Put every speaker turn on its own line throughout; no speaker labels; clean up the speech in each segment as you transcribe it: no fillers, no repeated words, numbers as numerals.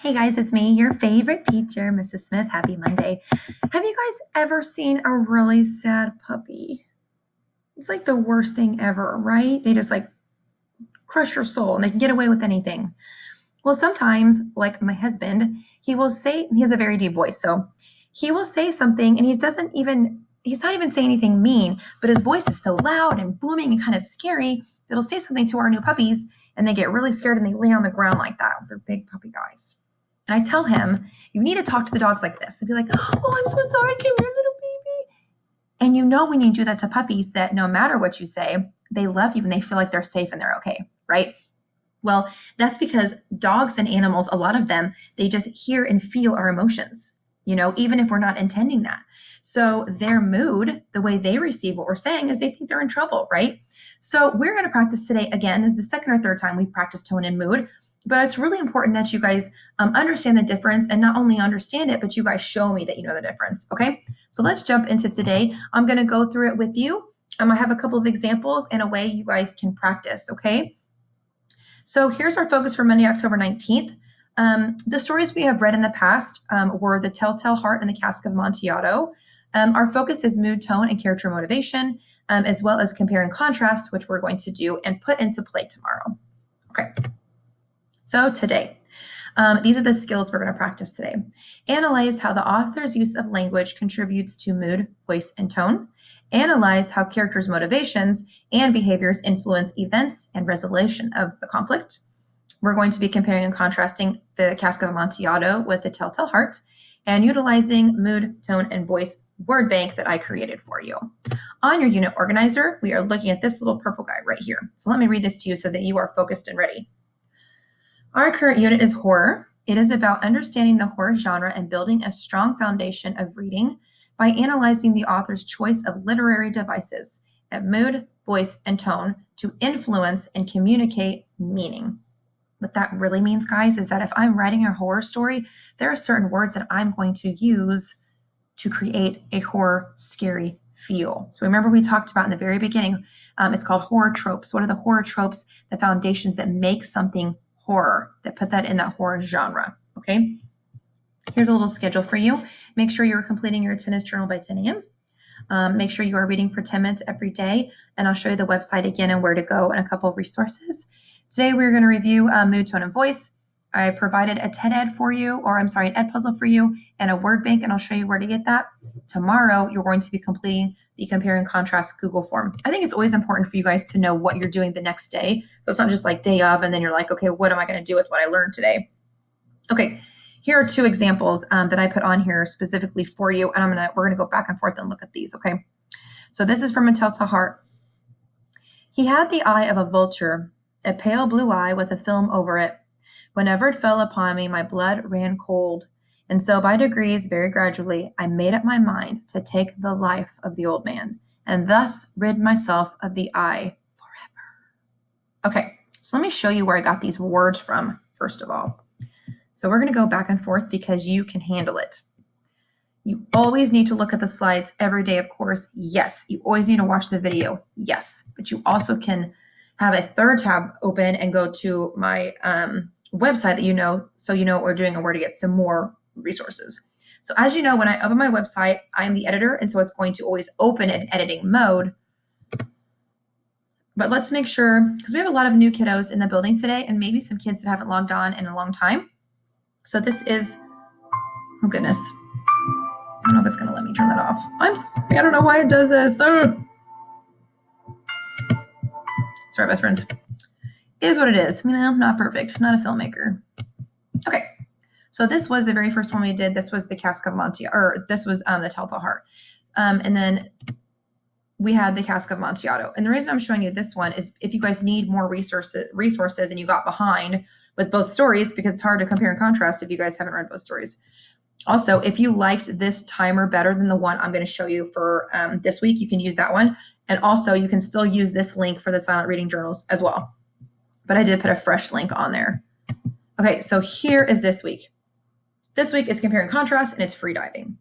Hey guys, it's me, your favorite teacher, Mrs. Smith. Happy Monday. Have you guys ever seen a really sad puppy? It's like the worst thing ever, right? They just like crush your soul and they can get away with anything. Well, sometimes, like my husband, he has a very deep voice. So he will say something and he's not even saying anything mean, but his voice is so loud and booming and kind of scary that he'll say something to our new puppies and they get really scared and they lay on the ground like that with their big puppy eyes. And I tell him, you need to talk to the dogs like this and be like, oh, I'm so sorry, come here, little baby. And you know, when you do that to puppies, that no matter what you say, they love you and they feel like they're safe and they're okay, right? Well, that's because dogs and animals, a lot of them, they just hear and feel our emotions, even if we're not intending that. So their mood, the way they receive what we're saying is they think they're in trouble, right? So we're going to practice today again. This is the second or third time we've practiced tone and mood, but it's really important that you guys understand the difference and not only understand it, but you guys show me that you know the difference. Okay. So let's jump into today. I'm going to go through it with you. I have a couple of examples and a way you guys can practice. Okay. So here's our focus for Monday, October 19th. The stories we have read in the past were The Telltale Heart and the Cask of Amontillado. Our focus is mood, tone, and character motivation, as well as compare and contrast, which we're going to do and put into play tomorrow. Okay, so today, these are the skills we're going to practice today. Analyze how the author's use of language contributes to mood, voice, and tone. Analyze how characters' motivations and behaviors influence events and resolution of the conflict. We're going to be comparing and contrasting the Cask of Amontillado with the Telltale Heart and utilizing mood, tone, and voice word bank that I created for you. On your unit organizer, we are looking at this little purple guy right here. So let me read this to you so that you are focused and ready. Our current unit is horror. It is about understanding the horror genre and building a strong foundation of reading by analyzing the author's choice of literary devices at mood, voice, and tone to influence and communicate meaning. What that really means, guys, is that if I'm writing a horror story, there are certain words that I'm going to use to create a horror, scary feel. So remember we talked about in the very beginning, it's called horror tropes. What are the horror tropes? The foundations that make something horror, that put that in that horror genre, okay? Here's a little schedule for you. Make sure you're completing your attendance journal by 10 a.m. Make sure you are reading for 10 minutes every day, and I'll show you the website again and where to go and a couple of resources. Today we're going to review mood, tone, and voice. I provided a TED Ed for you, an Ed puzzle for you, and a word bank, and I'll show you where to get that. Tomorrow, you're going to be completing the compare and contrast Google form. I think it's always important for you guys to know what you're doing the next day. So it's not just like day of, and then you're like, okay, what am I going to do with what I learned today? Okay, here are two examples that I put on here specifically for you, and we're gonna go back and forth and look at these, okay? So this is from A Telltale Heart. He had the eye of a vulture, a pale blue eye with a film over it. Whenever it fell upon me, my blood ran cold. And so by degrees, very gradually, I made up my mind to take the life of the old man, and thus rid myself of the eye forever. Okay, so let me show you where I got these words from, first of all. So we're going to go back and forth because you can handle it. You always need to look at the slides every day, of course. Yes. You always need to watch the video. Yes. But you also can have a third tab open and go to my website so you know what we're doing and where to get some more resources. So as you know, when I open my website, I'm the editor, and so it's going to always open in editing mode. But let's make sure, because we have a lot of new kiddos in the building today and maybe some kids that haven't logged on in a long time. So this is, oh goodness. I don't know if it's going to let me turn that off. I'm sorry. I don't know why it does this. Sorry, best friends. It is what it is. Not perfect. Not a filmmaker. Okay. So this was the very first one we did. This was the Cask of Amontillado, or this was the Telltale Heart. And then we had the Cask of Amontillado. And the reason I'm showing you this one is if you guys need more resources and you got behind with both stories, because it's hard to compare and contrast if you guys haven't read both stories. Also, if you liked this timer better than the one I'm going to show you for this week, you can use that one. And also, you can still use this link for the silent reading journals as well. But I did put a fresh link on there. Okay, so here is this week. This week is compare and contrast, and it's free diving.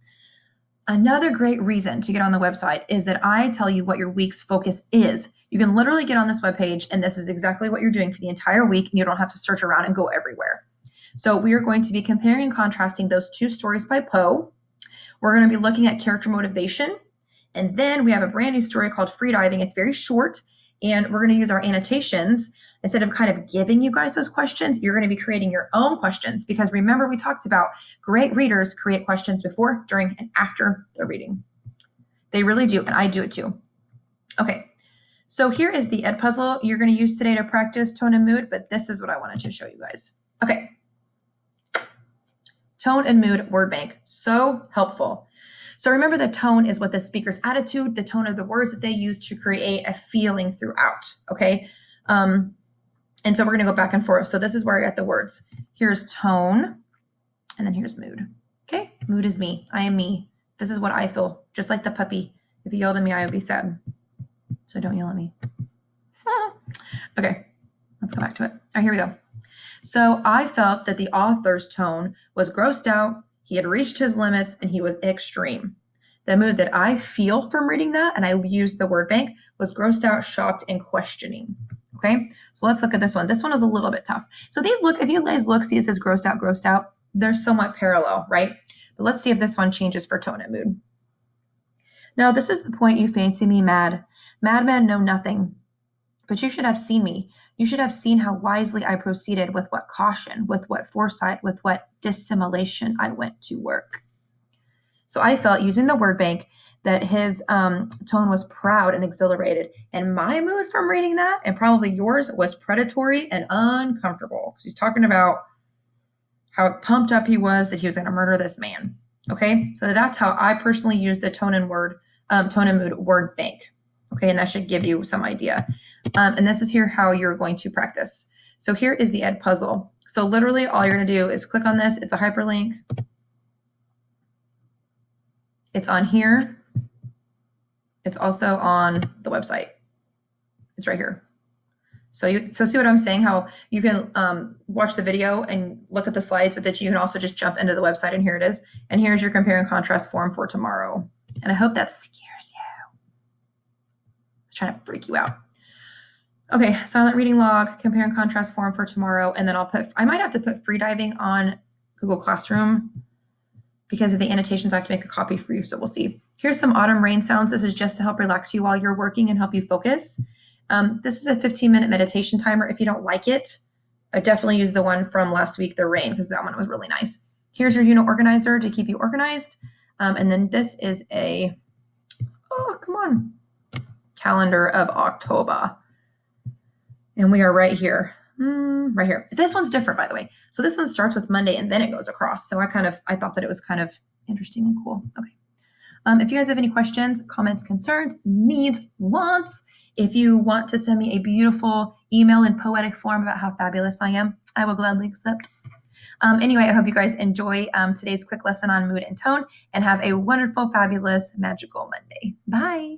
Another great reason to get on the website is that I tell you what your week's focus is. You can literally get on this webpage, and this is exactly what you're doing for the entire week, and you don't have to search around and go everywhere. So we are going to be comparing and contrasting those two stories by Poe. We're going to be looking at character motivation. And then we have a brand new story called Freediving. It's very short, and we're going to use our annotations. Instead of kind of giving you guys those questions, you're going to be creating your own questions, because remember, we talked about great readers create questions before, during, and after the reading. They really do, and I do it too. Okay, so here is the ed puzzle you're going to use today to practice tone and mood, but this is what I wanted to show you guys. Okay, tone and mood word bank, so helpful. So remember, the tone is what the speaker's attitude, the tone of the words that they use to create a feeling throughout, okay? And so we're gonna go back and forth. So this is where I got the words. Here's tone, and then here's mood, okay? Mood is me, I am me. This is what I feel, just like the puppy. If you yelled at me, I would be sad. So don't yell at me. Okay, let's go back to it. All right, here we go. So I felt that the author's tone was grossed out, he had reached his limits, and he was extreme. The mood that I feel from reading that, and I used the word bank, was grossed out, shocked, and questioning. Okay, so let's look at this one. This one is a little bit tough. So these look, if you guys look, see it says grossed out, they're somewhat parallel, right? But let's see if this one changes for tone and mood. Now, this is the point you fancy me mad. Madmen know nothing. But you should have seen me. You should have seen how wisely I proceeded, with what caution, with what foresight, with what dissimulation I went to work. So I felt, using the word bank, that his tone was proud and exhilarated. And my mood from reading that, and probably yours, was predatory and uncomfortable, because he's talking about how pumped up he was that he was going to murder this man. Okay, so that's how I personally use the tone and mood word bank. Okay, and that should give you some idea. And this is here how you're going to practice. So here is the ed puzzle. So literally all you're going to do is click on this. It's a hyperlink. It's on here. It's also on the website. It's right here. So see what I'm saying? How you can watch the video and look at the slides, but that you can also just jump into the website, and here it is. And here's your compare and contrast form for tomorrow. And I hope that scares you. It's trying to freak you out. Okay, silent reading log, compare and contrast form for tomorrow, and then I might have to put freediving on Google Classroom, because of the annotations. I have to make a copy for you, so we'll see. Here's some autumn rain sounds. This is just to help relax you while you're working and help you focus. This is a 15-minute meditation timer. If you don't like it, I definitely use the one from last week, the rain, because that one was really nice. Here's your unit organizer to keep you organized. And then this is calendar of October. And we are right here, right here. This one's different, by the way. So this one starts with Monday and then it goes across. So I thought that it was kind of interesting and cool. Okay. If you guys have any questions, comments, concerns, needs, wants, if you want to send me a beautiful email in poetic form about how fabulous I am, I will gladly accept. Anyway, I hope you guys enjoy today's quick lesson on mood and tone, and have a wonderful, fabulous, magical Monday. Bye.